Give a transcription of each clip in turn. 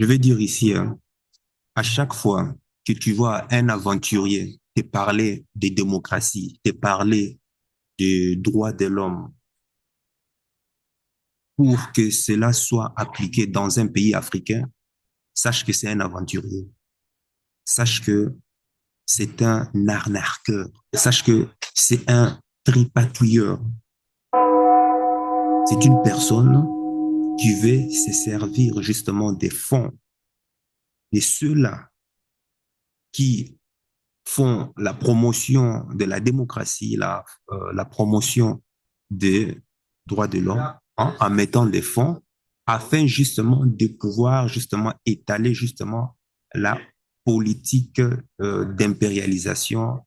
Je vais dire ici, hein, à chaque fois que tu vois un aventurier te parler de démocratie, te parler des droits de l'homme, pour que cela soit appliqué dans un pays africain, sache que c'est un aventurier. Sache que c'est un arnaqueur. Sache que c'est un tripatouilleur. C'est une personne qui veut se servir justement des fonds de ceux-là qui font la promotion de la démocratie, la promotion des droits de l'homme, hein, en mettant des fonds afin justement de pouvoir justement étaler justement la politique d'impérialisation,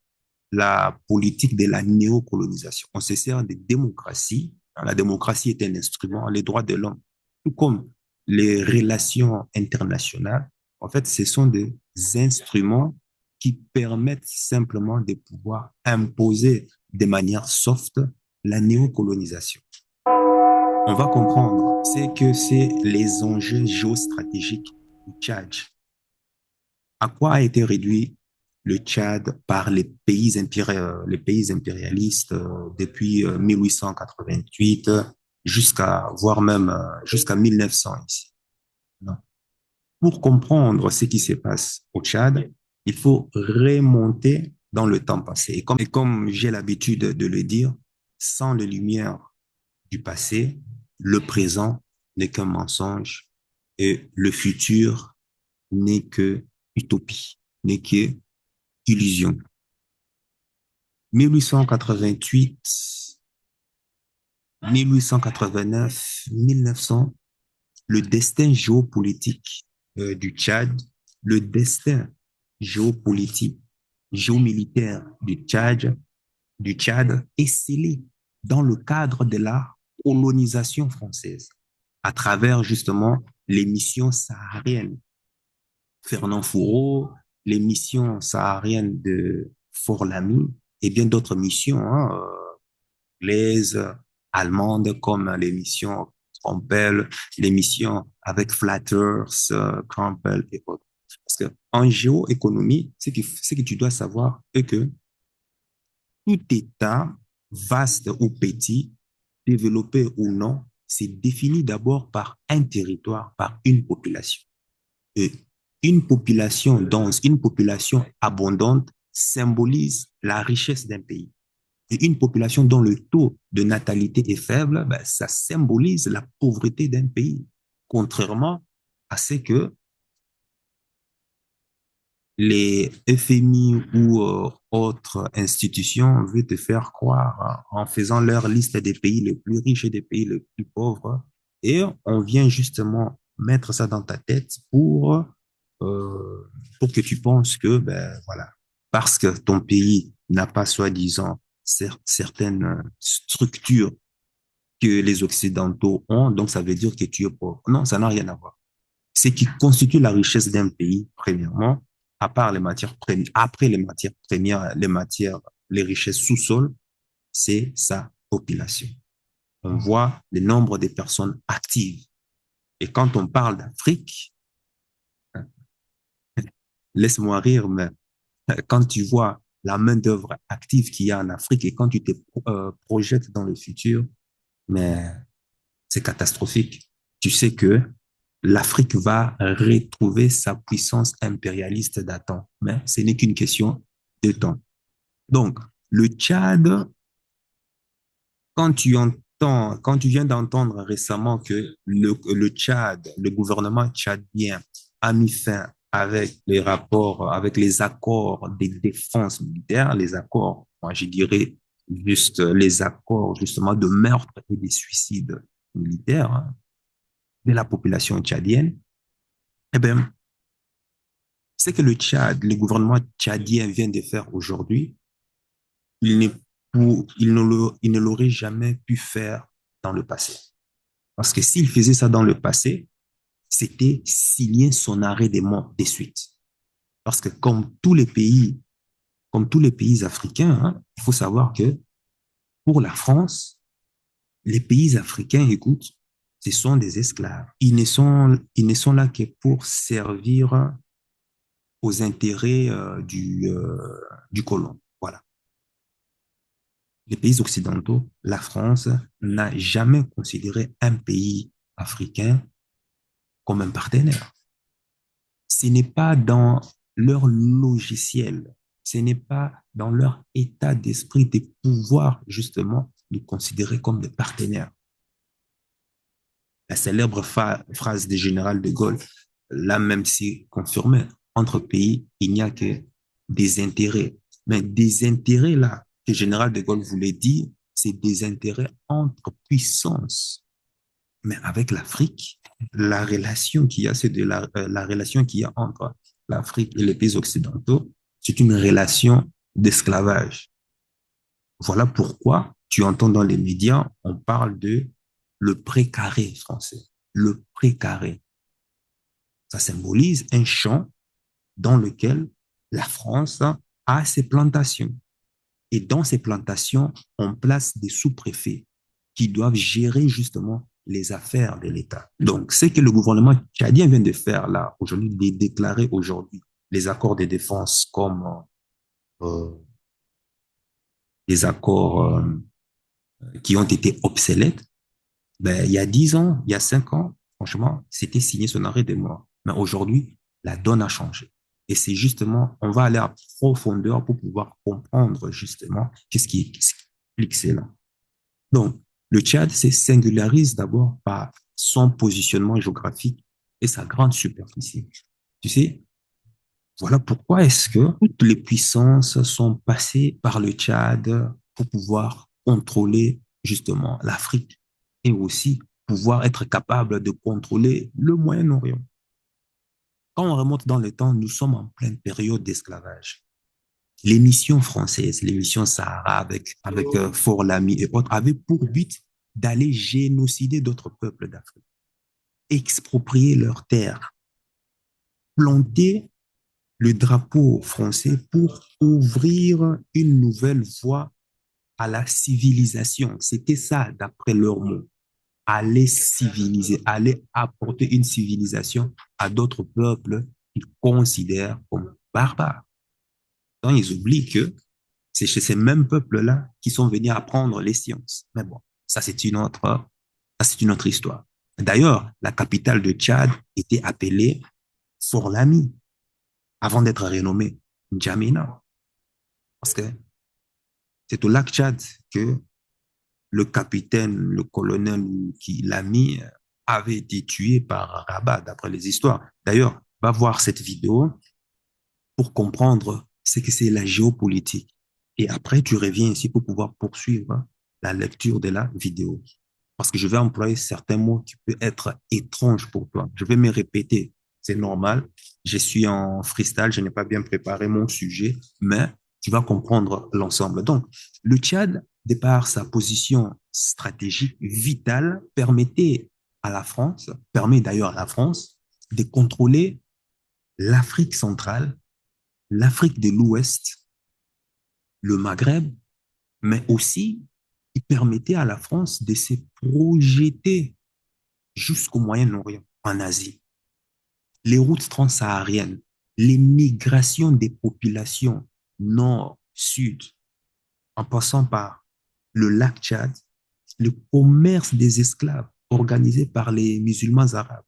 la politique de la néocolonisation. On se sert de démocratie. La démocratie est un instrument, les droits de l'homme, tout comme les relations internationales. En fait, ce sont des instruments qui permettent simplement de pouvoir imposer de manière soft la néocolonisation. On va comprendre, c'est que c'est les enjeux géostratégiques du Tchad. À quoi a été réduit le Tchad par les pays impérialistes depuis 1888 jusqu'à, voire même jusqu'à 1900 ici. Non. Pour comprendre ce qui se passe au Tchad, il faut remonter dans le temps passé. Et comme j'ai l'habitude de le dire, sans les lumières du passé, le présent n'est qu'un mensonge et le futur n'est que utopie, n'est que illusion. 1888, 1889, 1900, le destin géopolitique du Tchad, le destin géopolitique, géomilitaire du Tchad est scellé dans le cadre de la colonisation française à travers justement les missions sahariennes. Fernand Fourreau, les missions sahariennes de Fort-Lamy et bien d'autres missions, hein, anglaises, allemandes, comme les missions Campbell, les missions avec Flatters, Campbell et autres. Parce que en géoéconomie, ce que tu dois savoir est que tout État, vaste ou petit, développé ou non, c'est défini d'abord par un territoire, par une population. Et une population dense, une population abondante symbolise la richesse d'un pays. Et une population dont le taux de natalité est faible, ben, ça symbolise la pauvreté d'un pays. Contrairement à ce que les FMI ou autres institutions veulent te faire croire, hein, en faisant leur liste des pays les plus riches et des pays les plus pauvres. Et on vient justement mettre ça dans ta tête pour que tu penses que, ben, voilà, parce que ton pays n'a pas, soi-disant, certaines structures que les Occidentaux ont, donc ça veut dire que tu es pauvre. Non, ça n'a rien à voir. Ce qui constitue la richesse d'un pays, premièrement, à part les matières premières, après les matières premières, les richesses sous-sol, c'est sa population. On voit le nombre de personnes actives. Et quand on parle d'Afrique, laisse-moi rire, mais quand tu vois la main-d'œuvre active qu'il y a en Afrique et quand tu te projettes dans le futur, mais c'est catastrophique. Tu sais que l'Afrique va retrouver sa puissance impérialiste d'antan, mais ce n'est qu'une question de temps. Donc, le Tchad, quand tu viens d'entendre récemment que le Tchad, le gouvernement tchadien a mis fin avec les rapports, avec les accords de défense militaire, les accords, moi je dirais juste les accords justement de meurtre et de suicide militaire, hein, de la population tchadienne, eh bien, ce que le Tchad, le gouvernement tchadien vient de faire aujourd'hui, il, n'est il ne l'aurait jamais pu faire dans le passé. Parce que s'il faisait ça dans le passé, c'était signer son arrêt des morts de suite. Parce que comme tous les pays africains, hein, il faut savoir que pour la France, les pays africains, écoute, Ce sont des esclaves. Ils ne sont là que pour servir aux intérêts du colon. Voilà. Les pays occidentaux, la France n'a jamais considéré un pays africain comme un partenaire. Ce n'est pas dans leur logiciel, ce n'est pas dans leur état d'esprit de pouvoir justement nous considérer comme des partenaires. La célèbre phrase du général de Gaulle, là même si confirmée, entre pays, il n'y a que des intérêts. Mais des intérêts là, que le général de Gaulle voulait dire, c'est des intérêts entre puissances. Mais avec l'Afrique, la relation qu'il y a, c'est la relation qu'il y a entre l'Afrique et les pays occidentaux, c'est une relation d'esclavage. Voilà pourquoi tu entends dans les médias, on parle de le précaré français. Le précaré. Ça symbolise un champ dans lequel la France a ses plantations. Et dans ces plantations, on place des sous-préfets qui doivent gérer justement les affaires de l'État. Donc, ce que le gouvernement tchadien vient de faire là, aujourd'hui, de déclarer aujourd'hui les accords de défense comme euh, des accords qui ont été obsolètes, ben, il y a 10 ans, il y a 5 ans, franchement, c'était signé son arrêt de mort. Mais aujourd'hui, la donne a changé. Et c'est justement, on va aller à profondeur pour pouvoir comprendre justement qu'est-ce qui explique cela. Donc, le Tchad se singularise d'abord par son positionnement géographique et sa grande superficie. Tu sais, voilà pourquoi est-ce que toutes les puissances sont passées par le Tchad pour pouvoir contrôler justement l'Afrique et aussi pouvoir être capable de contrôler le Moyen-Orient. Quand on remonte dans le temps, nous sommes en pleine période d'esclavage. Les missions françaises, les missions Sahara avec Fort Lamy et autres, avaient pour but d'aller génocider d'autres peuples d'Afrique, exproprier leurs terres, planter le drapeau français pour ouvrir une nouvelle voie à la civilisation. C'était ça, d'après leurs mots. Aller civiliser, aller apporter une civilisation à d'autres peuples qu'ils considèrent comme barbares. Donc, ils oublient que c'est chez ces mêmes peuples-là qui sont venus apprendre les sciences. Mais bon, ça, c'est une autre histoire. D'ailleurs, la capitale de Tchad était appelée Fort Lamy avant d'être renommée N'Djamena. Parce que c'est au lac Tchad que le capitaine, le colonel qui l'a mis avait été tué par Rabat, d'après les histoires. D'ailleurs, va voir cette vidéo pour comprendre ce que c'est la géopolitique. Et après, tu reviens ici pour pouvoir poursuivre la lecture de la vidéo. Parce que je vais employer certains mots qui peuvent être étranges pour toi. Je vais me répéter. C'est normal. Je suis en freestyle. Je n'ai pas bien préparé mon sujet, mais tu vas comprendre l'ensemble. Donc, le Tchad, de par sa position stratégique vitale, permet d'ailleurs à la France de contrôler l'Afrique centrale, l'Afrique de l'Ouest, le Maghreb, mais aussi il permettait à la France de se projeter jusqu'au Moyen-Orient, en Asie. Les routes transsahariennes, les migrations des populations nord, sud, en passant par le lac Tchad, le commerce des esclaves organisé par les musulmans arabes,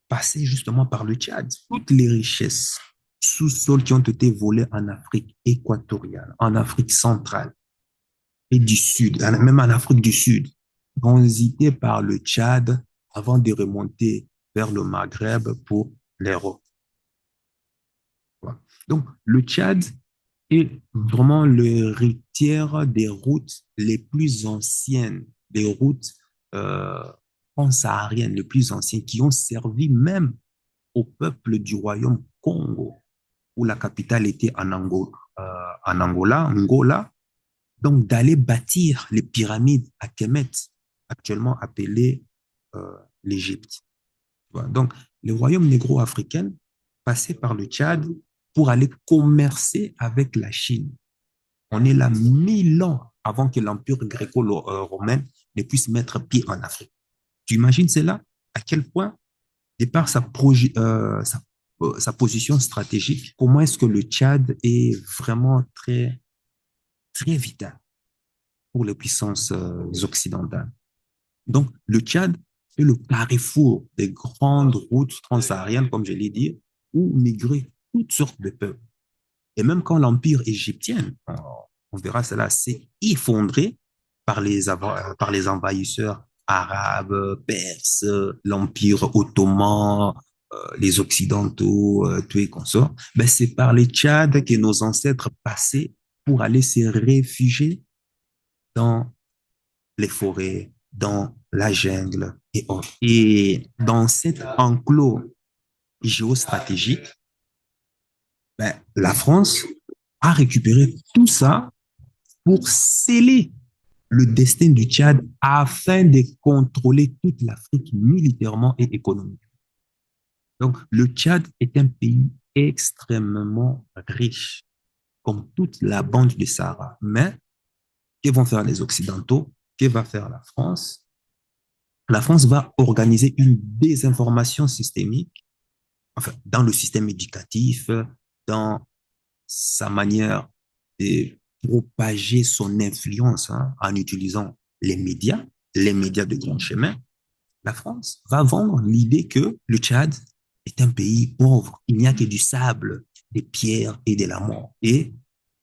passait justement par le Tchad. Toutes les richesses sous-sol qui ont été volées en Afrique équatoriale, en Afrique centrale et du Sud, même en Afrique du Sud, transitaient par le Tchad avant de remonter vers le Maghreb pour l'Europe. Voilà. Donc, le Tchad est vraiment l'héritière des routes les plus anciennes, des routes euh, transsahariennes les plus anciennes qui ont servi même au peuple du royaume Congo, où la capitale était Angola, donc d'aller bâtir les pyramides à Kemet, actuellement appelées l'Égypte. Donc, le royaume négro-africain passait par le Tchad pour aller commercer avec la Chine. On est là 1000 ans avant que l'empire gréco-romain ne puisse mettre pied en Afrique. Tu imagines cela? À quel point, de par sa position stratégique, comment est-ce que le Tchad est vraiment très, très vital pour les puissances occidentales. Donc, le Tchad est le carrefour des grandes routes transsahariennes, comme je l'ai dit, où migraient toutes sortes de peuples. Et même quand l'empire égyptien, on verra cela, s'est effondré par les envahisseurs arabes, perses, l'empire ottoman, les occidentaux, tout et consorts, ben c'est par les Tchad que nos ancêtres passaient pour aller se réfugier dans les forêts, dans la jungle et autres. Et dans cet enclos géostratégique, ben, la France a récupéré tout ça pour sceller le destin du Tchad afin de contrôler toute l'Afrique militairement et économiquement. Donc, le Tchad est un pays extrêmement riche, comme toute la bande du Sahara. Mais, que vont faire les Occidentaux? Que va faire la France? La France va organiser une désinformation systémique, enfin, dans le système éducatif, dans sa manière de propager son influence en utilisant les médias de grand chemin. La France va vendre l'idée que le Tchad est un pays pauvre. Il n'y a que du sable, des pierres et de la mort. Et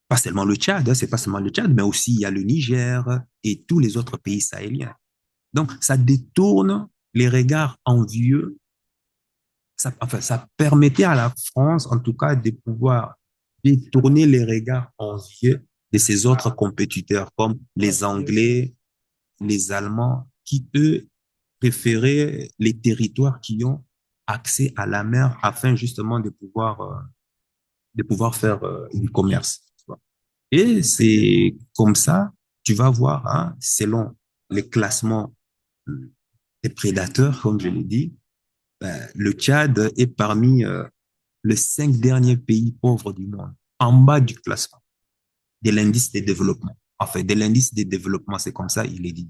pas seulement le Tchad, c'est pas seulement le Tchad, mais aussi il y a le Niger et tous les autres pays sahéliens. Donc, ça détourne les regards envieux. Enfin, ça permettait à la France, en tout cas, de pouvoir détourner les regards envieux de ses autres compétiteurs, comme les Anglais, les Allemands, qui, eux, préféraient les territoires qui ont accès à la mer afin justement de pouvoir faire du commerce. Et c'est comme ça, tu vas voir, hein, selon les classements des prédateurs, comme je l'ai dit, ben, le Tchad est parmi les 5 derniers pays pauvres du monde, en bas du classement de l'indice des développements. Enfin, de l'indice des développements, c'est comme ça, il est dit.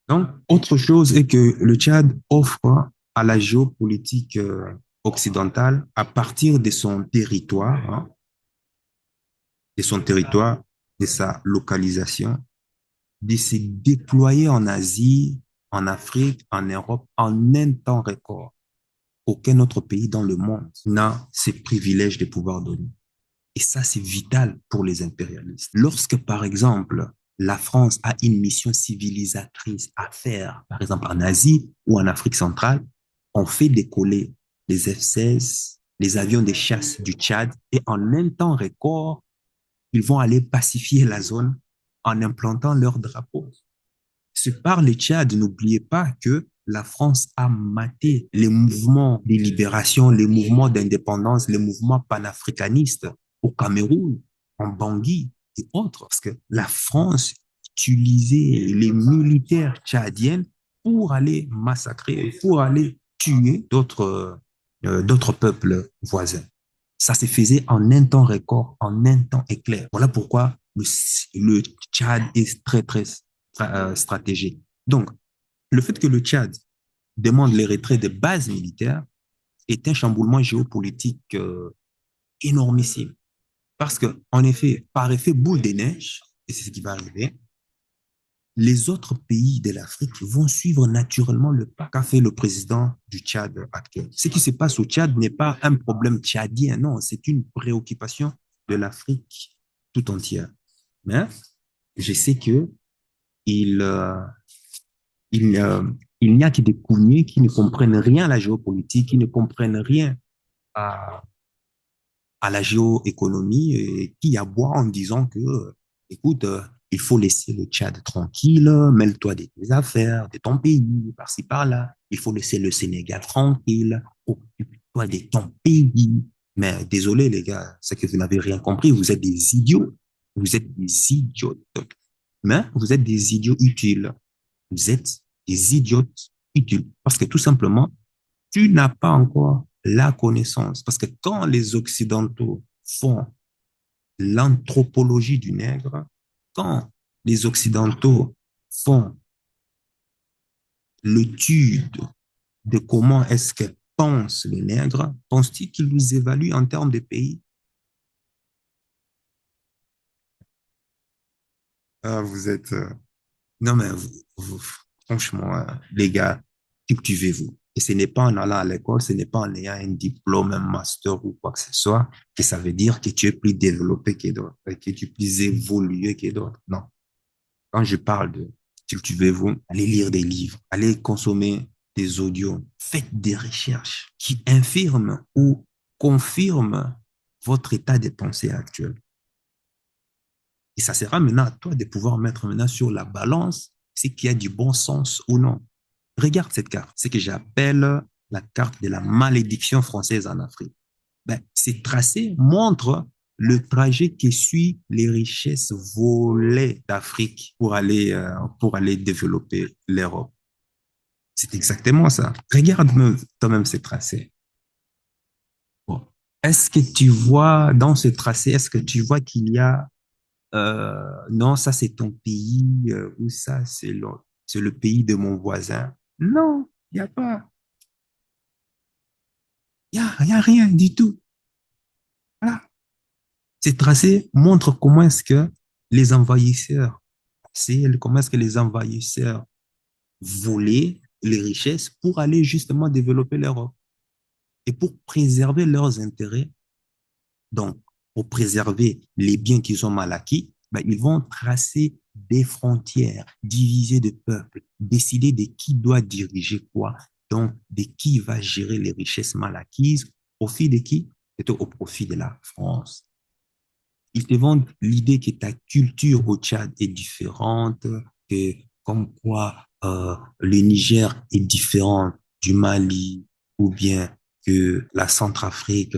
Donc, autre chose est que le Tchad offre à la géopolitique occidentale, à partir de son territoire, hein, de son territoire, de sa localisation, de se déployer en Asie, en Afrique, en Europe, en un temps record. Aucun autre pays dans le monde n'a ces privilèges de pouvoir donner. Et ça, c'est vital pour les impérialistes. Lorsque, par exemple, la France a une mission civilisatrice à faire, par exemple en Asie ou en Afrique centrale, on fait décoller les F-16, les avions de chasse du Tchad, et en un temps record, ils vont aller pacifier la zone en implantant leur drapeau. C'est par le Tchad, n'oubliez pas que la France a maté les mouvements de libération, les mouvements d'indépendance, les mouvements panafricanistes au Cameroun, en Bangui et autres. Parce que la France utilisait les militaires tchadiens pour aller massacrer, pour aller tuer d'autres peuples voisins. Ça se faisait en un temps record, en un temps éclair. Voilà pourquoi le Tchad est très, très stratégique. Donc, le fait que le Tchad demande les retraits des bases militaires est un chamboulement géopolitique énormissime. Parce que, en effet, par effet boule de neige, et c'est ce qui va arriver, les autres pays de l'Afrique vont suivre naturellement le pas qu'a fait le président du Tchad actuel. Ce qui se passe au Tchad n'est pas un problème tchadien, non, c'est une préoccupation de l'Afrique tout entière. Mais je sais que il, euh, il, euh, il n'y a que des cougners qui ne comprennent rien à la géopolitique, qui ne comprennent rien à, à la géoéconomie et qui aboient en disant que, écoute, il faut laisser le Tchad tranquille, mêle-toi de tes affaires, de ton pays, par-ci, par-là. Il faut laisser le Sénégal tranquille, occupe-toi de ton pays. Mais désolé, les gars, c'est que vous n'avez rien compris. Vous êtes des idiots. Vous êtes des idiots. Mais vous êtes des idiots utiles. Vous êtes des idiotes utiles. Parce que tout simplement, tu n'as pas encore la connaissance. Parce que quand les Occidentaux font l'anthropologie du nègre, quand les Occidentaux font l'étude de comment est-ce que pense le nègre, penses-tu qu'il nous évalue en termes de pays? Ah, vous êtes... Non, mais franchement, les gars, cultivez-vous. Et ce n'est pas en allant à l'école, ce n'est pas en ayant un diplôme, un master ou quoi que ce soit, que ça veut dire que tu es plus développé que d'autres, que tu es plus évolué que d'autres. Non. Quand je parle de cultivez-vous, allez lire des livres, allez consommer des audios, faites des recherches qui infirment ou confirment votre état de pensée actuel. Et ça sera maintenant à toi de pouvoir mettre maintenant sur la balance ce qui a du bon sens ou non. Regarde cette carte, ce que j'appelle la carte de la malédiction française en Afrique. Ben, ces tracés montrent le trajet que suit les richesses volées d'Afrique pour aller développer l'Europe. C'est exactement ça. Regarde toi-même ces tracés. Bon. Est-ce que tu vois dans ce tracé, est-ce que tu vois qu'il y a non, ça c'est ton pays, ou ça c'est le pays de mon voisin. Non, il n'y a pas, y a rien du tout. Voilà. Ces tracés montrent comment est-ce que les envahisseurs, comment est-ce que les envahisseurs volaient les richesses pour aller justement développer l'Europe et pour préserver leurs intérêts. Donc, pour préserver les biens qu'ils ont mal acquis, ben, ils vont tracer des frontières, diviser des peuples, décider de qui doit diriger quoi, donc de qui va gérer les richesses mal acquises, au profit de qui? C'est au profit de la France. Ils te vendent l'idée que ta culture au Tchad est différente, que comme quoi le Niger est différent du Mali, ou bien que la Centrafrique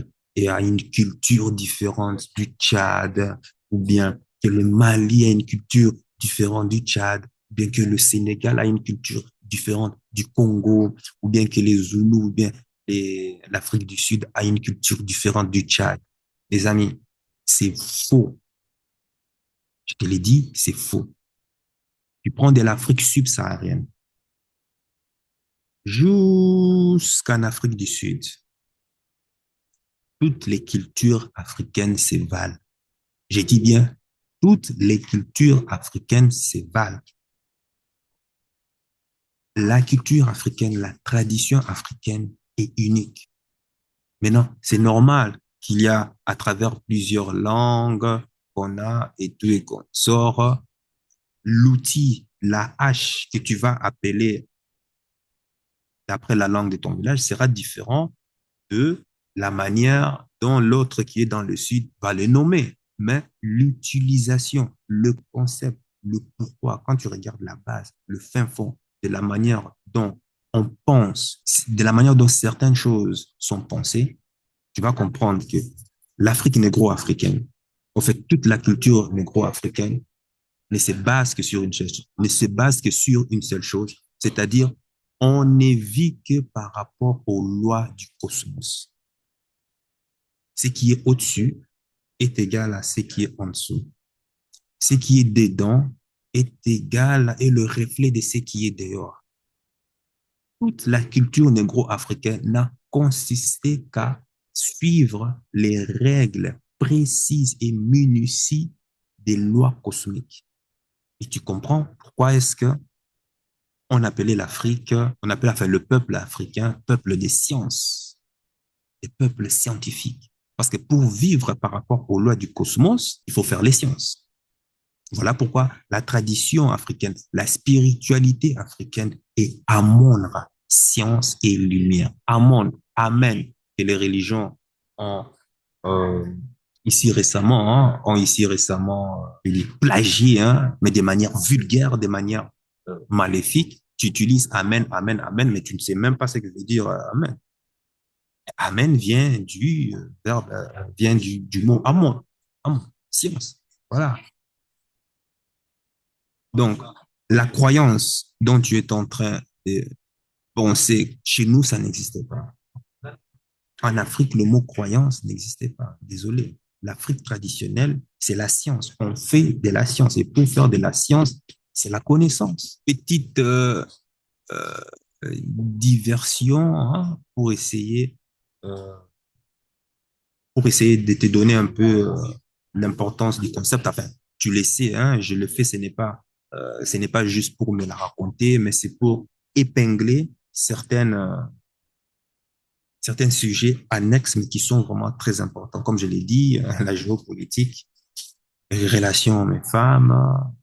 a une culture différente du Tchad, ou bien que le Mali a une culture différente du Tchad, ou bien que le Sénégal a une culture différente du Congo, ou bien que les Zoulous, ou bien l'Afrique du Sud a une culture différente du Tchad. Les amis, c'est faux. Je te l'ai dit, c'est faux. Tu prends de l'Afrique subsaharienne jusqu'en Afrique du Sud. Toutes les cultures africaines se valent. J'ai dit bien, toutes les cultures africaines se valent. La culture africaine, la tradition africaine est unique. Maintenant, c'est normal qu'il y a à travers plusieurs langues qu'on a et tout et qu'on sort, l'outil, la hache que tu vas appeler d'après la langue de ton village sera différent de la manière dont l'autre qui est dans le sud va le nommer. Mais l'utilisation, le concept, le pourquoi, quand tu regardes la base, le fin fond de la manière dont on pense, de la manière dont certaines choses sont pensées, tu vas comprendre que l'Afrique négro-africaine, en fait, toute la culture négro-africaine ne se base que sur une chose, ne se base que sur une seule chose, c'est-à-dire on ne vit que par rapport aux lois du cosmos. Ce qui est au-dessus est égal à ce qui est en dessous. Ce qui est dedans est égal et le reflet de ce qui est dehors. Toute la culture négro-africaine n'a consisté qu'à suivre les règles précises et minutieuses des lois cosmiques. Et tu comprends pourquoi est-ce que on appelait l'Afrique, on appelait enfin le peuple africain, peuple des sciences, des peuples scientifiques. Parce que pour vivre par rapport aux lois du cosmos, il faut faire les sciences. Voilà pourquoi la tradition africaine, la spiritualité africaine est Amon-Ra, science et lumière. Amon, Amen, que les religions ont euh, ici récemment plagié, hein, mais de manière vulgaire, de manière maléfique. Tu utilises Amen, Amen, Amen, mais tu ne sais même pas ce que veut dire Amen. Amen vient du verbe, vient du mot Amon, Amon, science. Voilà. Donc, la croyance dont tu es en train de penser, chez nous, ça n'existait pas. En Afrique, le mot croyance n'existait pas. Désolé. L'Afrique traditionnelle, c'est la science. On fait de la science. Et pour faire de la science, c'est la connaissance. euh, diversion, hein, euh, pour essayer de te donner un peu l'importance du concept. Enfin, tu le sais, hein, je le fais, ce n'est pas juste pour me la raconter, mais c'est pour épingler certains sujets annexes, mais qui sont vraiment très importants. Comme je l'ai dit, la géopolitique, les relations hommes-femmes,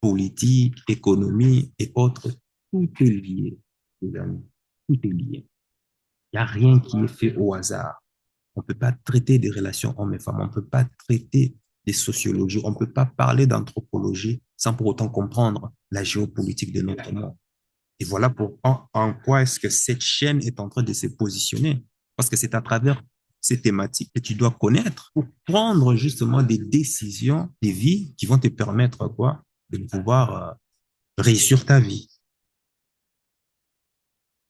politique, économie et autres, tout est lié, les amis. Tout est lié. Il n'y a rien qui est fait au hasard. On ne peut pas traiter des relations hommes et femmes, on ne peut pas traiter des sociologies, on ne peut pas parler d'anthropologie sans pour autant comprendre la géopolitique de notre monde. Et voilà en quoi est-ce que cette chaîne est en train de se positionner. Parce que c'est à travers ces thématiques que tu dois connaître pour prendre justement des décisions, des vies qui vont te permettre quoi? De pouvoir réussir ta vie.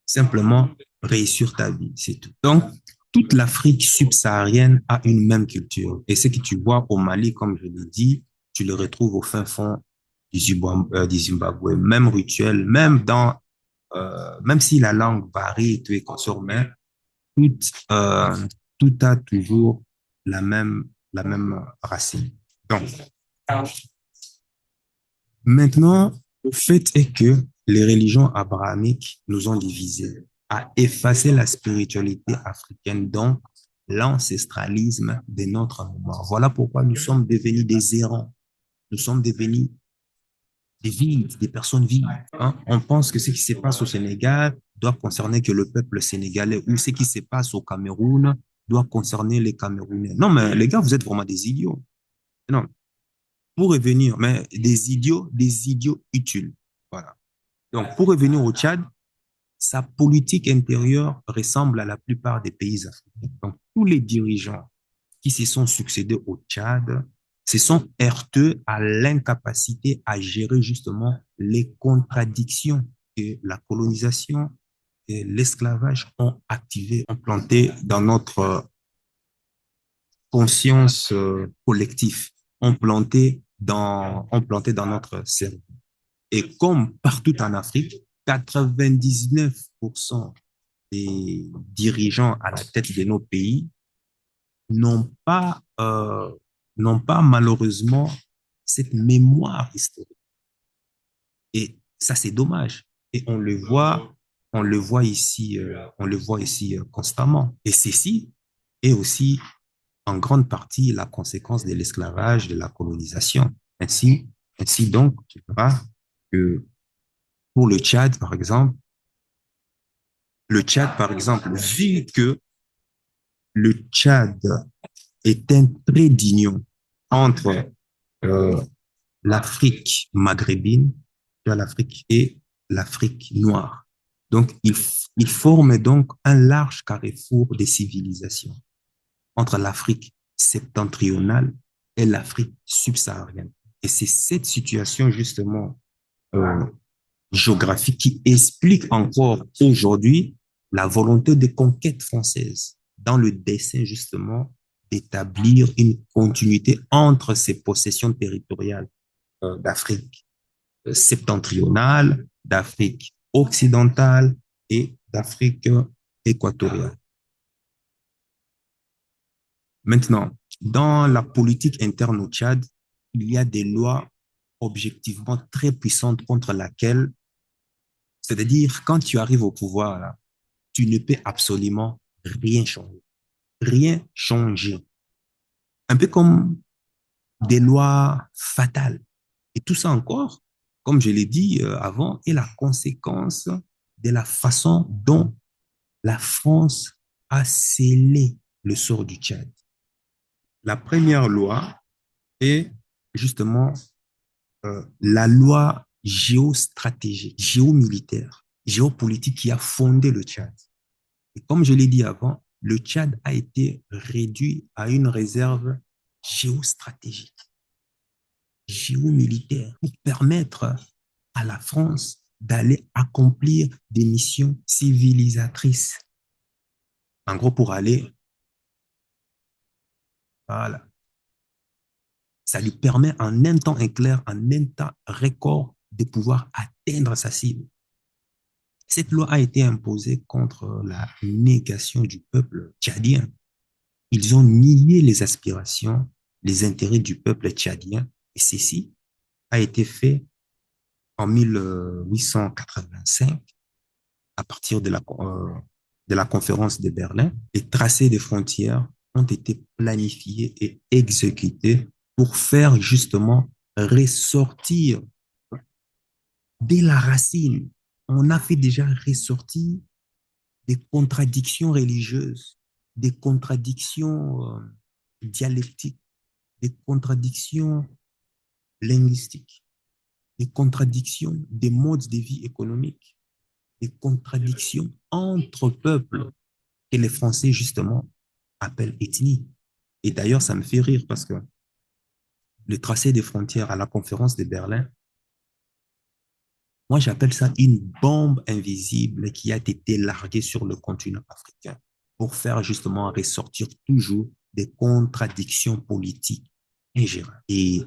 Simplement réussir ta vie, c'est tout. Donc, toute l'Afrique subsaharienne a une même culture. Et ce que tu vois au Mali, comme je l'ai dit, tu le retrouves au fin fond du Zimbabwe. Même rituel, même si la langue varie et tout et consort, mais tout, euh, tout a toujours la même racine. Donc, maintenant, le fait est que les religions abrahamiques nous ont divisés, à effacer la spiritualité africaine, donc l'ancestralisme de notre mémoire. Voilà pourquoi nous sommes devenus des errants. Nous sommes devenus des vides, des personnes vides. Hein. On pense que ce qui se passe au Sénégal doit concerner que le peuple sénégalais ou ce qui se passe au Cameroun doit concerner les Camerounais. Non, mais les gars, vous êtes vraiment des idiots. Non, pour revenir, mais des idiots utiles. Voilà. Donc, pour revenir au Tchad, sa politique intérieure ressemble à la plupart des pays africains. Donc, tous les dirigeants qui se sont succédés au Tchad se sont heurtés à l'incapacité à gérer justement les contradictions que la colonisation et l'esclavage ont activées, ont planté dans notre conscience collective, ont planté dans notre cerveau. Et comme partout en Afrique, 99% des dirigeants à la tête de nos pays n'ont pas, n'ont pas malheureusement cette mémoire historique. Et ça, c'est dommage. Et on le voit ici constamment. Et ceci est aussi en grande partie la conséquence de l'esclavage, de la colonisation. Ainsi, ainsi donc, tu verras que pour le Tchad, par exemple, vu que le Tchad est un trait d'union entre euh, l'Afrique maghrébine, l'Afrique et l'Afrique noire. Donc, il forme donc un large carrefour des civilisations entre l'Afrique septentrionale et l'Afrique subsaharienne. Et c'est cette situation justement euh, géographique qui explique encore aujourd'hui la volonté de conquête française dans le dessein justement d'établir une continuité entre ces possessions territoriales d'Afrique septentrionale, d'Afrique occidentale et d'Afrique équatoriale. Maintenant, dans la politique interne au Tchad, il y a des lois objectivement très puissantes contre laquelle, c'est-à-dire quand tu arrives au pouvoir, là, tu ne peux absolument rien changer. Rien changer. Un peu comme des lois fatales. Et tout ça encore, comme je l'ai dit avant, est la conséquence de la façon dont la France a scellé le sort du Tchad. La première loi est justement la loi géostratégique, géomilitaire, géopolitique qui a fondé le Tchad. Et comme je l'ai dit avant, le Tchad a été réduit à une réserve géostratégique, géomilitaire, pour permettre à la France d'aller accomplir des missions civilisatrices. En gros, pour aller, voilà, ça lui permet en un temps éclair, en un temps record, de pouvoir atteindre sa cible. Cette loi a été imposée contre la négation du peuple tchadien. Ils ont nié les aspirations, les intérêts du peuple tchadien. Et ceci a été fait en 1885 à partir de la conférence de Berlin. Les tracés des frontières ont été planifiés et exécutés pour faire justement ressortir dès la racine. On a fait déjà ressortir des contradictions religieuses, des contradictions dialectiques, des contradictions linguistiques, des contradictions des modes de vie économiques, des contradictions entre peuples que les Français, justement, appellent ethnie. Et d'ailleurs, ça me fait rire parce que le tracé des frontières à la conférence de Berlin, moi, j'appelle ça une bombe invisible qui a été larguée sur le continent africain pour faire justement ressortir toujours des contradictions politiques ingérables. Et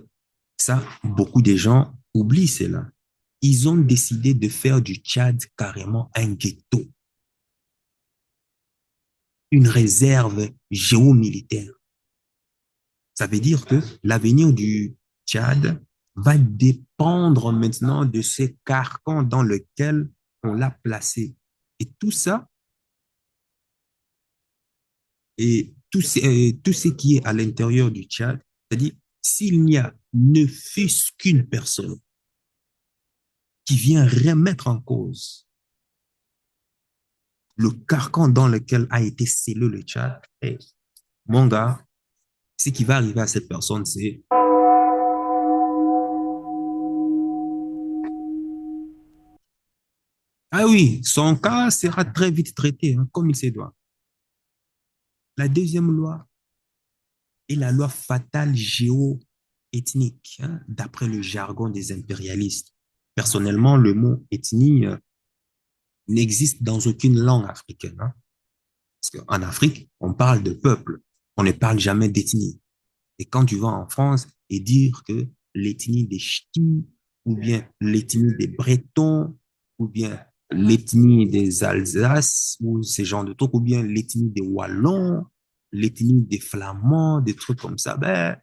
ça, beaucoup de gens oublient cela. Ils ont décidé de faire du Tchad carrément un ghetto, une réserve géomilitaire. Ça veut dire que l'avenir du Tchad va dépendre maintenant de ces carcans dans lesquels on l'a placé. Et tout ça, et tout ce qui est à l'intérieur du Tchad, c'est-à-dire s'il n'y a ne fût-ce qu'une personne qui vient remettre en cause le carcan dans lequel a été scellé le Tchad, hey, mon gars, ce qui va arriver à cette personne, c'est ah oui, son cas sera très vite traité, hein, comme il se doit. La deuxième loi est la loi fatale géo-ethnique, hein, d'après le jargon des impérialistes. Personnellement, le mot ethnie n'existe dans aucune langue africaine. Hein, parce qu'en Afrique, on parle de peuple, on ne parle jamais d'ethnie. Et quand tu vas en France et dire que l'ethnie des Ch'tis, ou bien l'ethnie des Bretons, ou bien l'ethnie des Alsaces, ou ces genres de trucs, ou bien l'ethnie des Wallons, l'ethnie des Flamands, des trucs comme ça, ben,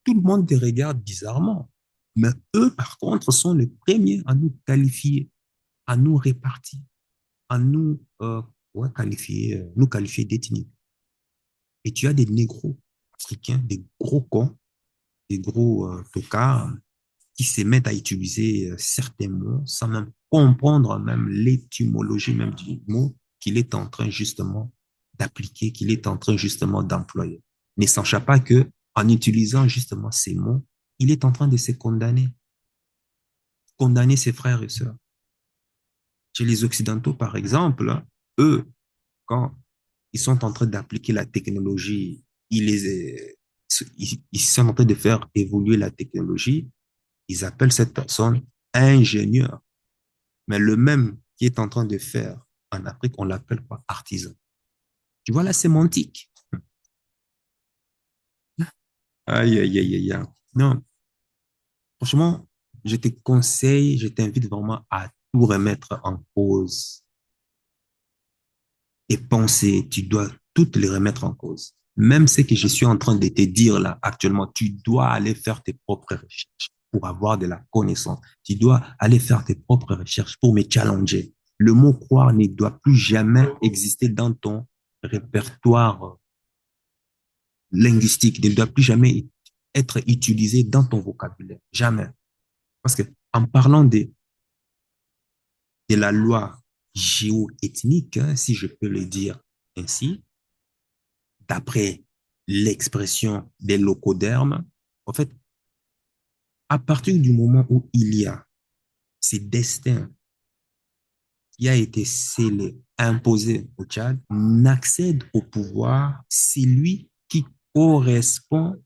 tout le monde te regarde bizarrement. Mais eux, par contre, sont les premiers à nous qualifier, à nous répartir, à nous ouais, qualifier, nous qualifier d'ethnie. Et tu as des négros africains, des gros cons, des gros tocards qui se mettent à utiliser certains mots sans même comprendre même l'étymologie même du mot qu'il est en train justement d'appliquer, qu'il est en train justement d'employer. Ne sachant pas que en utilisant justement ces mots, il est en train de se condamner, condamner ses frères et sœurs. Chez les Occidentaux, par exemple, eux, quand ils sont en train d'appliquer la technologie, ils sont en train de faire évoluer la technologie, ils appellent cette personne ingénieur. Mais le même qui est en train de faire en Afrique, on l'appelle quoi? Artisan. Tu vois la sémantique? Aïe, aïe, aïe, aïe, aïe. Non, franchement, je te conseille, je t'invite vraiment à tout remettre en cause. Et penser, tu dois toutes les remettre en cause. Même ce que je suis en train de te dire là actuellement, tu dois aller faire tes propres recherches pour avoir de la connaissance. Tu dois aller faire tes propres recherches pour me challenger. Le mot croire ne doit plus jamais exister dans ton répertoire linguistique, ne doit plus jamais être utilisé dans ton vocabulaire. Jamais. Parce que en parlant de la loi géoethnique, hein, si je peux le dire ainsi, d'après l'expression des locodermes, en fait, à partir du moment où il y a ces destins qui a été scellé, imposé au Tchad, n'accède au pouvoir celui qui correspond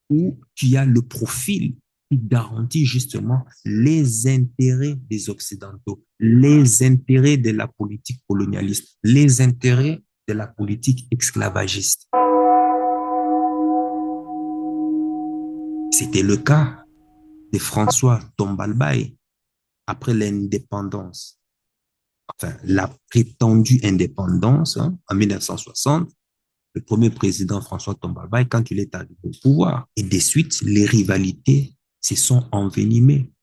ou qui a le profil qui garantit justement les intérêts des Occidentaux, les intérêts de la politique colonialiste, les intérêts de la politique esclavagiste. C'était le cas de François Tombalbaye après l'indépendance. enfin, la prétendue indépendance, hein, en 1960, le premier président François Tombalbaye, quand il est arrivé au pouvoir. Et de suite, les rivalités se sont envenimées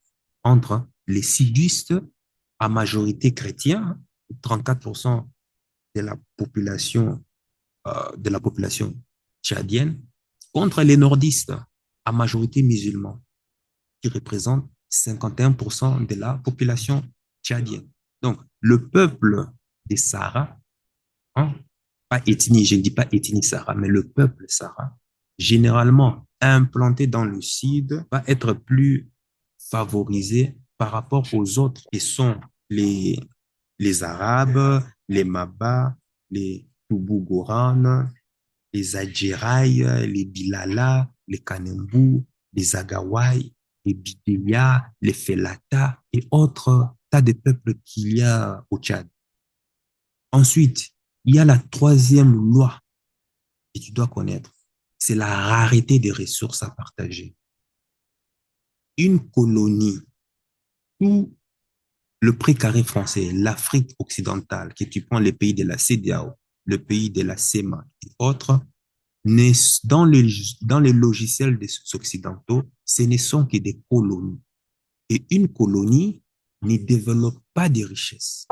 entre les sudistes à majorité chrétienne, 34% de la population tchadienne, contre les nordistes à majorité musulmane, qui représentent 51% de la population tchadienne. Donc, le peuple des Sahara, hein, pas ethnie, je ne dis pas ethnie Sahara, mais le peuple Sahara, généralement implanté dans le sud, va être plus favorisé par rapport aux autres qui sont les, les Arabes, les Maba, les Toubou-Gourans, les Adjiraï, les Bilala, les Kanembu, les Agawai, les Bidéa, les Felata et autres tas de peuples qu'il y a au Tchad. Ensuite, il y a la troisième loi que tu dois connaître. C'est la rareté des ressources à partager. Une colonie où le précaré français, l'Afrique occidentale, que tu prends les pays de la CEDEAO, le pays de la CEMA et autres, dans les logiciels des occidentaux, ce ne sont que des colonies. Et une colonie ne développe pas de richesses.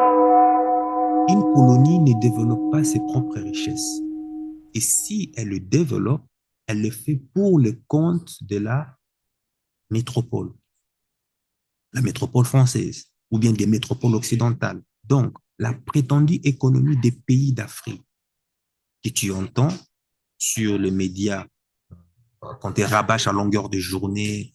Une colonie ne développe pas ses propres richesses. Et si elle le développe, elle le fait pour le compte de métropole, la métropole française, ou bien des métropoles occidentales. Donc, la prétendue économie des pays d'Afrique que tu entends sur les médias, quand tu rabâches à longueur de journée,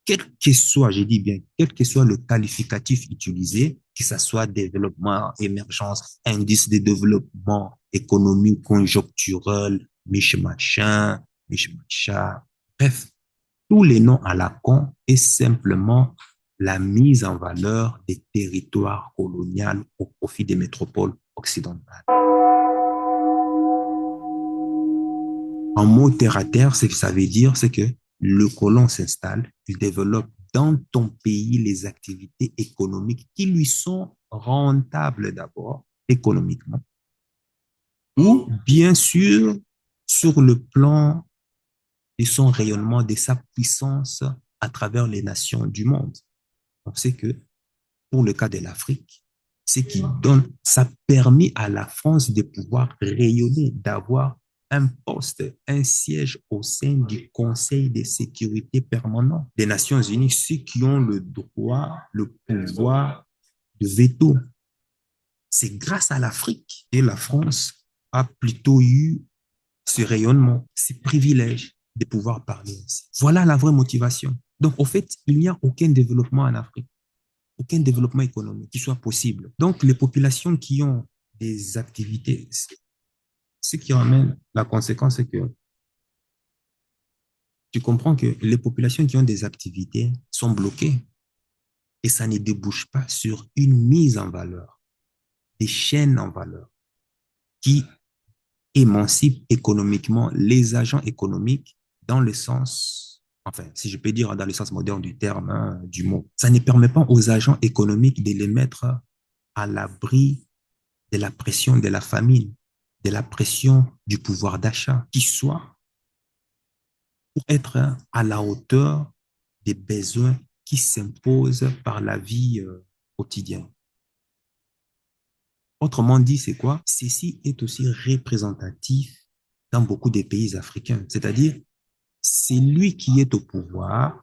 quel que soit, j'ai dit bien, quel que soit le qualificatif utilisé, que ce soit développement, émergence, indice de développement économique conjoncturel, machin, macha, bref, tous les noms à la con est simplement la mise en valeur des territoires coloniaux au profit des métropoles occidentales. En mots terre à terre, ce que ça veut dire, c'est que le colon s'installe, il développe dans ton pays les activités économiques qui lui sont rentables d'abord, économiquement, ou bien sûr sur le plan de son rayonnement, de sa puissance à travers les nations du monde. On sait que pour le cas de l'Afrique, ce qui donne, ça permet à la France de pouvoir rayonner, d'avoir un poste, un siège au sein du Conseil de sécurité permanent des Nations Unies, ceux qui ont le droit, le pouvoir de veto. C'est grâce à l'Afrique que la France a plutôt eu ce rayonnement, ces privilèges de pouvoir parler ainsi. Voilà la vraie motivation. Donc, au fait, il n'y a aucun développement en Afrique, aucun développement économique qui soit possible. Donc, les populations qui ont des activités, ce qui ramène la conséquence, c'est que tu comprends que les populations qui ont des activités sont bloquées et ça ne débouche pas sur une mise en valeur, des chaînes en valeur qui émancipent économiquement les agents économiques dans le sens, enfin, si je peux dire dans le sens moderne du terme, hein, du mot. Ça ne permet pas aux agents économiques de les mettre à l'abri de la pression de la famine, de la pression du pouvoir d'achat, qui soit pour être à la hauteur des besoins qui s'imposent par la vie quotidienne. Autrement dit, c'est quoi? Ceci est aussi représentatif dans beaucoup des pays africains. C'est-à-dire, c'est lui qui est au pouvoir,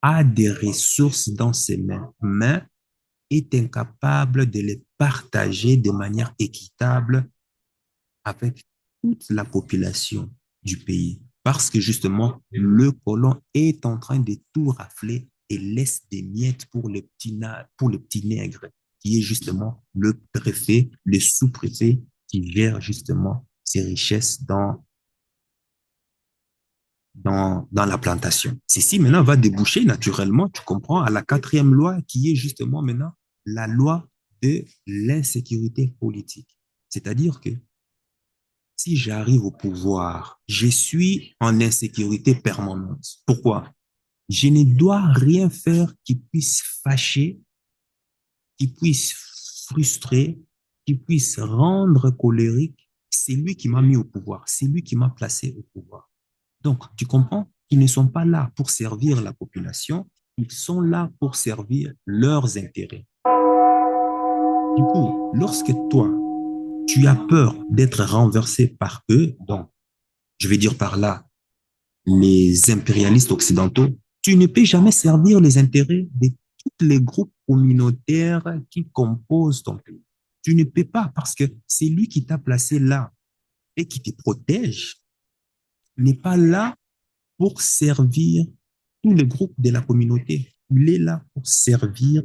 a des ressources dans ses mains, mais est incapable de les partager de manière équitable avec toute la population du pays. Parce que justement, le colon est en train de tout rafler et laisse des miettes pour le petit nègre, qui est justement le préfet, le sous-préfet, qui gère justement ces richesses dans la plantation. Ceci maintenant va déboucher naturellement, tu comprends, à la quatrième loi qui est justement maintenant la loi de l'insécurité politique. C'est-à-dire que si j'arrive au pouvoir, je suis en insécurité permanente. Pourquoi? Je ne dois rien faire qui puisse fâcher, qui puisse frustré, qui puisse rendre colérique, c'est lui qui m'a mis au pouvoir, c'est lui qui m'a placé au pouvoir. Donc, tu comprends? Ils ne sont pas là pour servir la population, ils sont là pour servir leurs intérêts. Du coup, lorsque toi, tu as peur d'être renversé par eux, donc, je vais dire par là, les impérialistes occidentaux, tu ne peux jamais servir les intérêts de tous les groupes communautaires qui composent ton pays. Tu ne peux pas parce que c'est lui qui t'a placé là et qui te protège, n'est pas là pour servir tous les groupes de la communauté. Il est là pour servir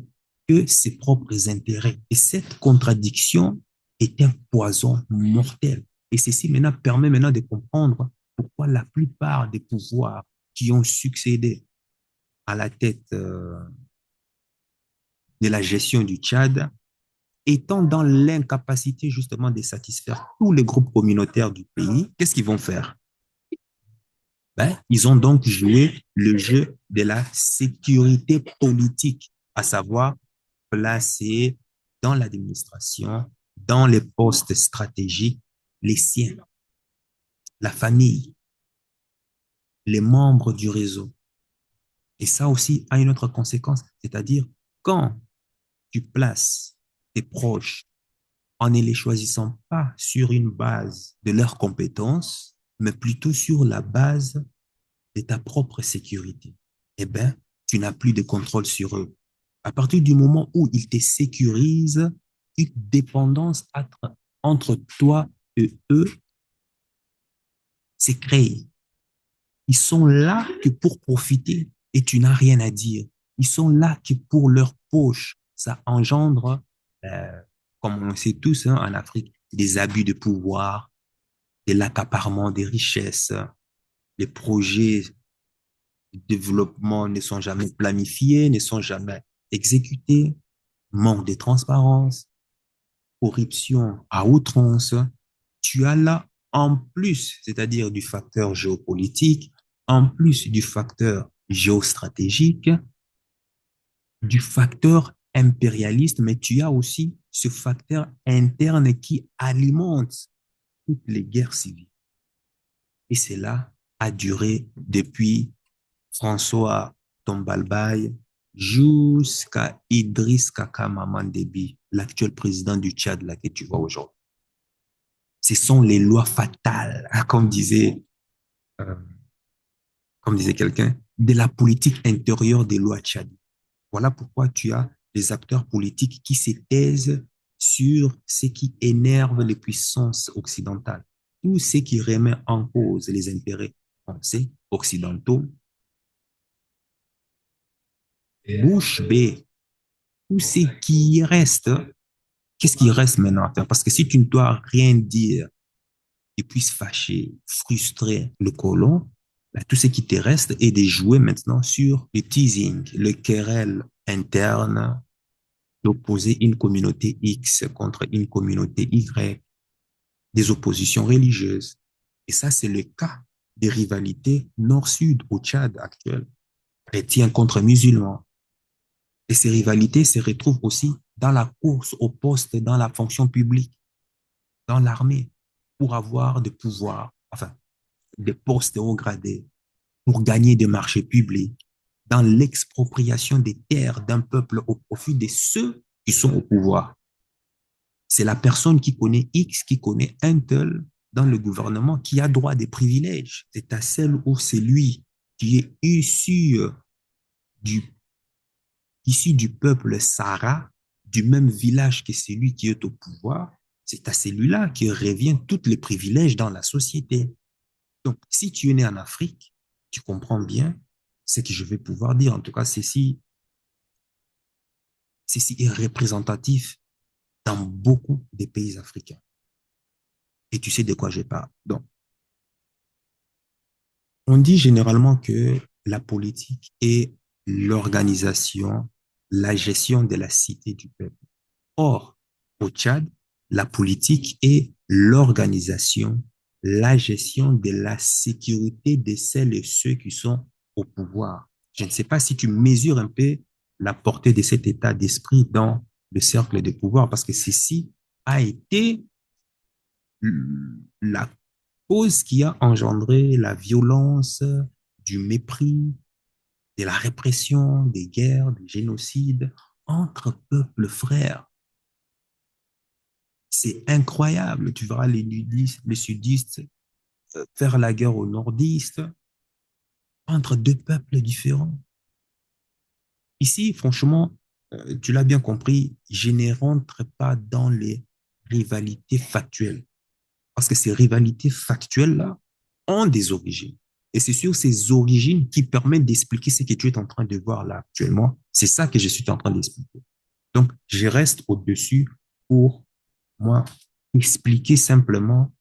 que ses propres intérêts. Et cette contradiction est un poison mortel. Et ceci maintenant permet maintenant de comprendre pourquoi la plupart des pouvoirs qui ont succédé à la tête de la gestion du Tchad, étant dans l'incapacité justement de satisfaire tous les groupes communautaires du pays, qu'est-ce qu'ils vont faire? Ben, ils ont donc joué le jeu de la sécurité politique, à savoir placer dans l'administration, dans les postes stratégiques, les siens, la famille, les membres du réseau. Et ça aussi a une autre conséquence, c'est-à-dire quand tu places tes proches en ne les choisissant pas sur une base de leurs compétences, mais plutôt sur la base de ta propre sécurité, eh bien, tu n'as plus de contrôle sur eux. À partir du moment où ils te sécurisent, une dépendance entre toi et eux s'est créée. Ils sont là que pour profiter et tu n'as rien à dire. Ils sont là que pour leur poche. Ça engendre, euh, comme on le sait tous hein, en Afrique, des abus de pouvoir, de l'accaparement des richesses, les projets de développement ne sont jamais planifiés, ne sont jamais exécutés, manque de transparence, corruption à outrance. Tu as là, en plus, c'est-à-dire du facteur géopolitique, en plus du facteur géostratégique, du facteur impérialiste, mais tu as aussi ce facteur interne qui alimente toutes les guerres civiles. Et cela a duré depuis François Tombalbaye jusqu'à Idriss Kaka Maman-Déby, l'actuel président du Tchad, là, que tu vois aujourd'hui. Ce sont les lois fatales, euh, comme disait quelqu'un, de la politique intérieure des lois tchadiennes. Voilà pourquoi tu as des acteurs politiques qui se taisent sur ce qui énerve les puissances occidentales. Tout ce qui remet en cause les intérêts français, occidentaux, bouche bée. Tout ce qui reste, qu'est-ce qui reste maintenant à faire? Parce que si tu ne dois rien dire et puisse fâcher, frustrer le colon, ben, tout ce qui te reste est de jouer maintenant sur le teasing, le querelle interne, d'opposer une communauté X contre une communauté Y, des oppositions religieuses. Et ça, c'est le cas des rivalités nord-sud au Tchad actuel, chrétiens contre musulmans. Et ces rivalités se retrouvent aussi dans la course au poste, dans la fonction publique, dans l'armée, pour avoir des pouvoirs, enfin, des postes haut gradés, pour gagner des marchés publics, dans l'expropriation des terres d'un peuple au profit de ceux qui sont au pouvoir. C'est la personne qui connaît X, qui connaît un tel dans le gouvernement, qui a droit à des privilèges. C'est à celle où c'est lui qui est du, issu du peuple Sahara, du même village que celui qui est au pouvoir, c'est à celui-là qui revient tous les privilèges dans la société. Donc, si tu es né en Afrique, tu comprends bien ce que je vais pouvoir dire. En tout cas, ceci est représentatif dans beaucoup des pays africains. Et tu sais de quoi je parle. Donc, on dit généralement que la politique est l'organisation, la gestion de la cité du peuple. Or, au Tchad, la politique est l'organisation, la gestion de la sécurité de celles et ceux qui sont au pouvoir. Je ne sais pas si tu mesures un peu la portée de cet état d'esprit dans le cercle de pouvoir, parce que ceci a été la cause qui a engendré la violence, du mépris, de la répression, des guerres, des génocides entre peuples frères. C'est incroyable. Tu verras les nudistes, les sudistes faire la guerre aux nordistes entre deux peuples différents. Ici, franchement, tu l'as bien compris, je ne rentre pas dans les rivalités factuelles. Parce que ces rivalités factuelles-là ont des origines. Et c'est sur ces origines qui permettent d'expliquer ce que tu es en train de voir là actuellement. C'est ça que je suis en train d'expliquer. Donc, je reste au-dessus pour, moi, expliquer simplement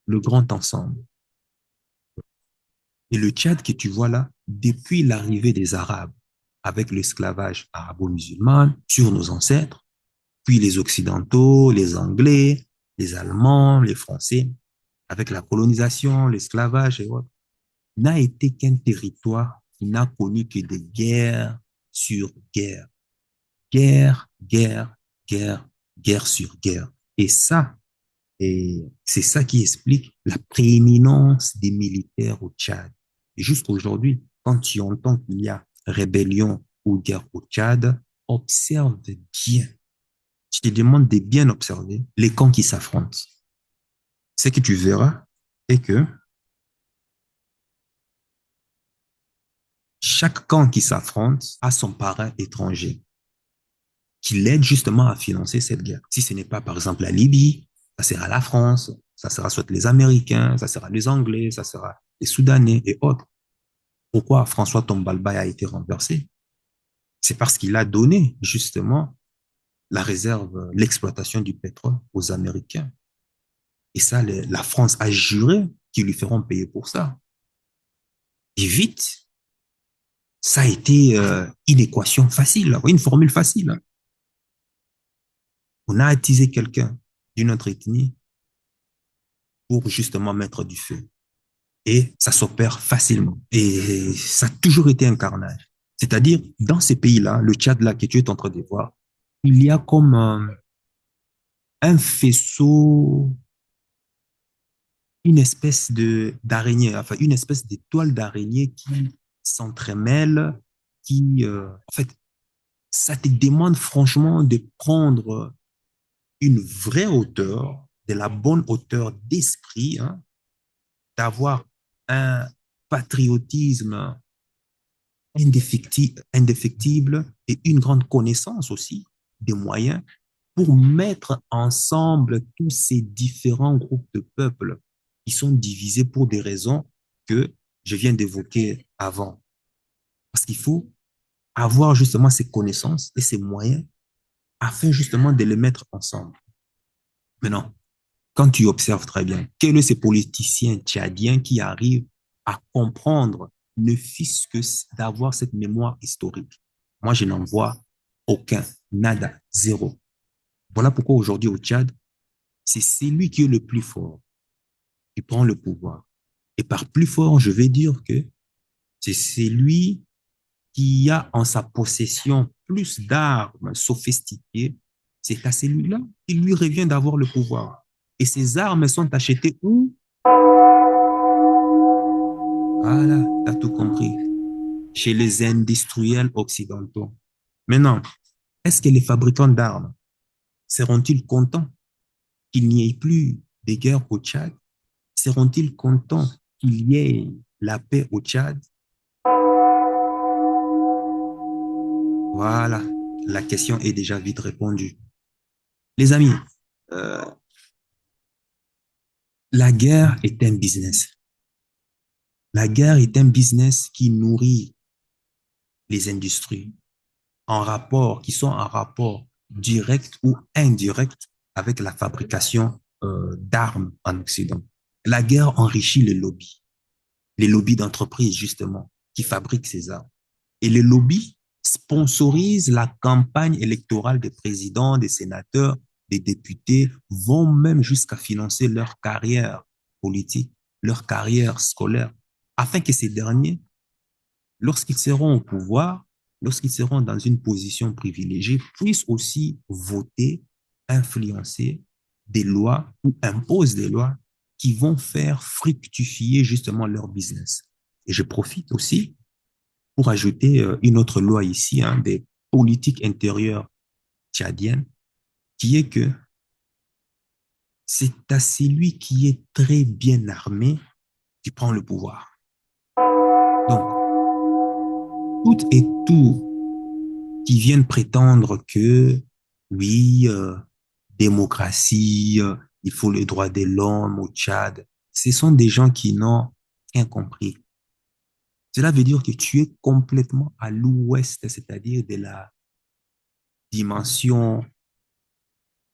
le grand ensemble. Et le Tchad que tu vois là, depuis l'arrivée des Arabes avec l'esclavage arabo-musulman sur nos ancêtres, puis les Occidentaux, les Anglais, les Allemands, les Français, avec la colonisation, l'esclavage et autres, n'a été qu'un territoire qui n'a connu que des guerres sur guerre. Guerre, guerre, guerre, guerre sur guerre. Et ça, et c'est ça qui explique la prééminence des militaires au Tchad. Et jusqu'aujourd'hui, quand tu entends qu'il y a rébellion ou guerre au Tchad, observe bien. Je te demande de bien observer les camps qui s'affrontent. Ce que tu verras est que chaque camp qui s'affronte a son parrain étranger qui l'aide justement à financer cette guerre. Si ce n'est pas, par exemple, la Libye, ça sera la France, ça sera soit les Américains, ça sera les Anglais, ça sera les Soudanais et autres. Pourquoi François Tombalbaye a été renversé? C'est parce qu'il a donné justement la réserve, l'exploitation du pétrole aux Américains. Et ça, la France a juré qu'ils lui feront payer pour ça. Et vite, ça a été une équation facile, une formule facile. On a attisé quelqu'un d'une autre ethnie pour justement mettre du feu. Et ça s'opère facilement. Et ça a toujours été un carnage. C'est-à-dire, dans ces pays-là, le Tchad là que tu es en train de voir, il y a comme un faisceau, une espèce de d'araignée, enfin une espèce d'étoile d'araignée qui s'entremêle, qui, en fait, ça te demande franchement de prendre une vraie hauteur, de la bonne hauteur d'esprit, hein, d'avoir un patriotisme indéfectible et une grande connaissance aussi des moyens pour mettre ensemble tous ces différents groupes de peuples qui sont divisés pour des raisons que je viens d'évoquer avant. Parce qu'il faut avoir justement ces connaissances et ces moyens afin justement de les mettre ensemble. Maintenant, quand tu observes très bien, quels sont ces politiciens tchadiens qui arrivent à comprendre, ne fût-ce que d'avoir cette mémoire historique? Moi, je n'en vois aucun, nada, zéro. Voilà pourquoi aujourd'hui au Tchad, c'est celui qui est le plus fort qui prend le pouvoir. Et par plus fort, je vais dire que c'est celui qui a en sa possession plus d'armes sophistiquées. C'est à celui-là qu'il lui revient d'avoir le pouvoir. Et ces armes sont achetées où? Voilà, tu as tout compris. Chez les industriels occidentaux. Maintenant, est-ce que les fabricants d'armes seront-ils contents qu'il n'y ait plus de guerre au Tchad? Seront-ils contents qu'il y ait la paix au Tchad? Voilà, la question est déjà vite répondue. Les amis, euh, la guerre est un business. La guerre est un business qui nourrit les industries en rapport, qui sont en rapport direct ou indirect avec la fabrication d'armes en Occident. La guerre enrichit les lobbies d'entreprises justement qui fabriquent ces armes. Et les lobbies sponsorisent la campagne électorale des présidents, des sénateurs, des députés, vont même jusqu'à financer leur carrière politique, leur carrière scolaire, afin que ces derniers, lorsqu'ils seront au pouvoir, lorsqu'ils seront dans une position privilégiée, puissent aussi voter, influencer des lois ou imposent des lois qui vont faire fructifier justement leur business. Et je profite aussi pour ajouter une autre loi ici, hein, des politiques intérieures tchadiennes, qui est que c'est à celui qui est très bien armé qui prend le pouvoir. Donc, toutes et tout qui viennent prétendre que, oui, démocratie, il faut les droits de l'homme au Tchad, ce sont des gens qui n'ont rien compris. Cela veut dire que tu es complètement à l'ouest, c'est-à-dire de la dimension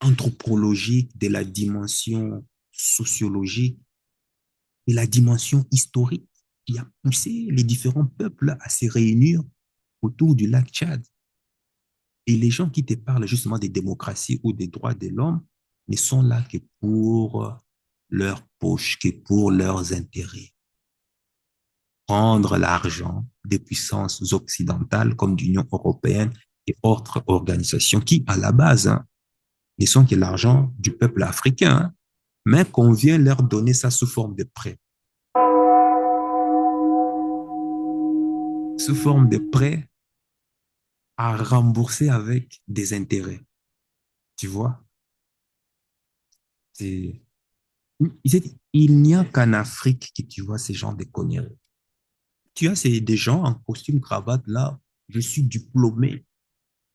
anthropologique, de la dimension sociologique, de la dimension historique qui a poussé les différents peuples à se réunir autour du lac Tchad. Et les gens qui te parlent justement des démocraties ou des droits de l'homme ne sont là que pour leur poche, que pour leurs intérêts. Prendre l'argent des puissances occidentales comme l'Union européenne et autres organisations qui, à la base, hein, ne sont que l'argent du peuple africain, hein, mais qu'on vient leur donner ça sous forme de prêt. Sous forme de prêt à rembourser avec des intérêts. Tu vois? C'est, il n'y a qu'en Afrique que tu vois ces gens de conneries. Tu as des gens en costume cravate là. Je suis diplômé.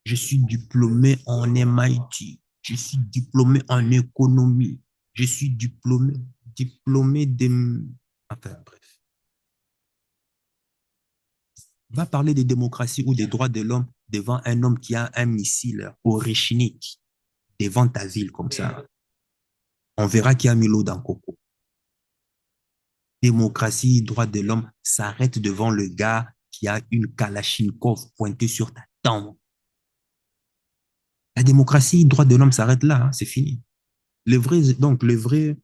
Je suis diplômé en MIT. Je suis diplômé en économie. Je suis diplômé de... Enfin, bref. Va parler de démocratie ou des droits de l'homme devant un homme qui a un missile orichinique devant ta ville comme ça. On verra qui a mis l'eau dans le coco. Démocratie, droits de l'homme s'arrête devant le gars qui a une Kalachnikov pointée sur ta tempe. La démocratie, droits de l'homme s'arrête là, hein, c'est fini. Donc, les vrais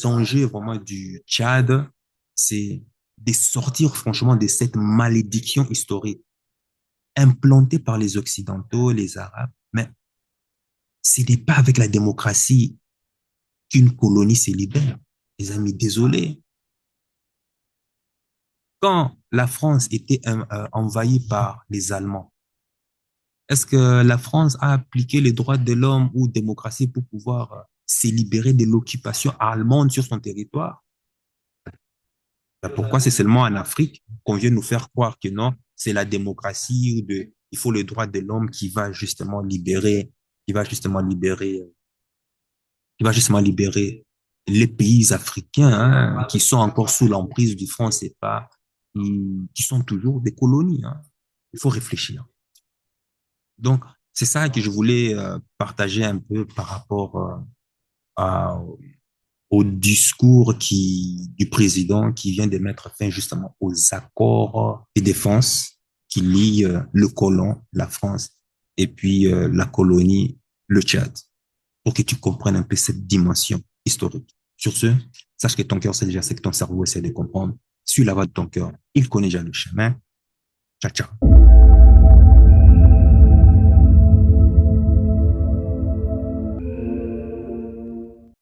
enjeux vraiment du Tchad, c'est de sortir franchement de cette malédiction historique implantée par les Occidentaux, les Arabes. Mais ce n'est pas avec la démocratie qu'une colonie se libère. Les amis, désolé. Quand la France était envahie par les Allemands, est-ce que la France a appliqué les droits de l'homme ou démocratie pour pouvoir se libérer de l'occupation allemande sur son territoire? Pourquoi c'est seulement en Afrique qu'on vient nous faire croire que non, c'est la démocratie ou il faut le droit de l'homme qui va justement libérer, qui va justement libérer les pays africains hein, qui sont encore sous l'emprise du franc CFA, qui sont toujours des colonies. Hein. Il faut réfléchir. Donc, c'est ça que je voulais partager un peu par rapport à, au discours du président qui vient de mettre fin justement aux accords de défense qui lient le colon, la France, et puis la colonie, le Tchad, pour que tu comprennes un peu cette dimension historique. Sur ce, sache que ton cœur sait déjà ce que ton cerveau essaie de comprendre. Suis la voie de ton cœur. Il connaît déjà le chemin. Ciao, ciao.